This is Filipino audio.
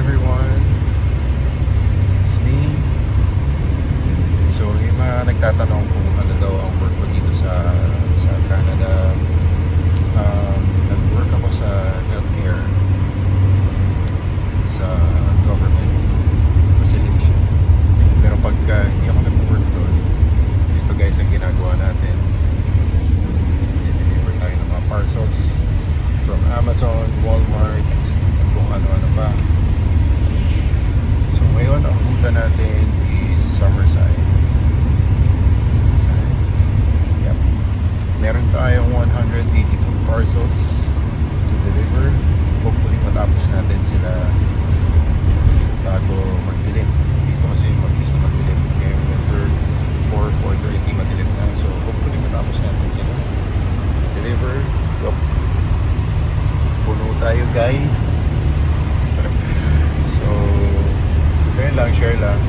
everyone, it's me. So yung mga nagtatanong kung ano daw ang work ko dito sa Canada, nag-work ako sa healthcare sa government facility. Pero pagka hindi ako nag-work doon, ito guys ang ginagawa natin. I-deliver tayo ng mga parcels from Amazon, Walmart, kung ano-ano pa. So ngayon ang ruta natin is Summerside. Yep. Meron tayong 182 parcels to deliver. Hopefully matapos natin sila bago magdilim. Dito kasi mabilis na magdilim. Ngayon winter 4:30 madilim na. So hopefully matapos natin sila deliver. Yup. Puno tayo guys. So, kaya lang, share lang.